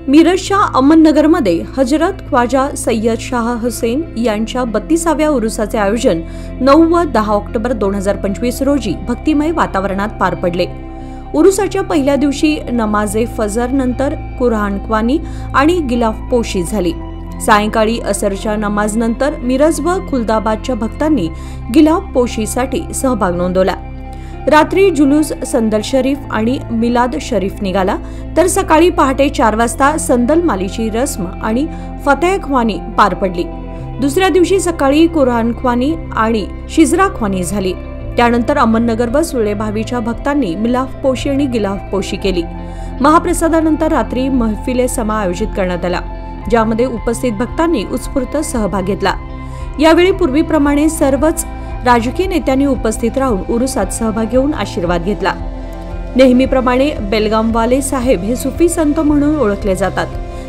मिरजच्या अहमदनगरमध्ये हजरत ख्वाजा सय्यद शाह हुसेन यांच्या 32व्या उरुसाचे आयोजन 9 व 10 ऑक्टोबर 2025 रोजी भक्तिमय वातावरणात पार पडले। उरुसाच्या पहिल्या दिवशी नमाजे फजर नंतर कुराणख्वानी आणि गिलाफपोशी झाली। सायंकाळी असरच्या नमाजनंतर मिरज व खुलदाबादच्या भक्तांनी गिलाफपोशीसाठी सहभाग नोंदवला। रात्री जुलूस संदल शरीफ आणि मिलाद शरीफ निघाला, तर सकाळी पहाटे 4 वाजता संदल मालीची रस्म आणि फतेहख्वानी पार पडली। दुसऱ्या दिवशी सकाळी कुराणख्वानी आणि शिजराख्वानी झाली। त्यानंतर अहमदनगर व सुळेभावीच्या भक्तांनी मिलाफपोशी आणि गिलाफपोशी केली। महाप्रसादानंतर रात्री महफिले समा आयोजित करण्यात आला, ज्यामध्ये उपस्थित भक्तांनी उत्स्फूर्त सहभाग घेतला। यावेळी पूर्वीप्रमाणे सर्वच राजकीय नेत्यांनी उपस्थित राहून उरुसात सहभाग घेऊन आशीर्वाद घेतला। नेहमीप्रमाणे बेलगामवाले साहेब हे सुफी संत म्हणून ओळखले जातात।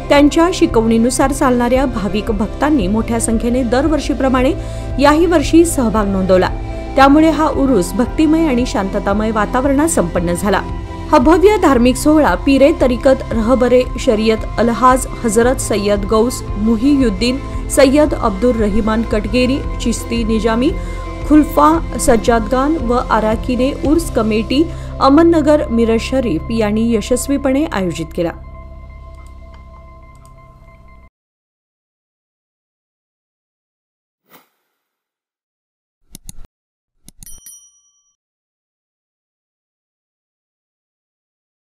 त्यांच्या शिकवणीनुसार चालणाऱ्या भाविक भक्तांनी मोठ्या संख्येने दरवर्षीप्रमाणे याही वर्षी सहभाग नोंदवला। त्यामुळे हा उरूस भक्तिमय आणि शांततामय वातावरणात संपन्न झाला। हा भव्य धार्मिक सोहळा पीरे तरीकत रहबरे शरीयत अलहाज हजरत सय्यद गौस मुहियुद्दीन सय्यद अब्दुर रहिमान कटगेरी चिश्ती निजामी खुलफा सज्जादगान व अराकीने उर्स कमिटी अहमदनगर मिरज शरीफ यांनी यशस्वीपणे आयोजित केला।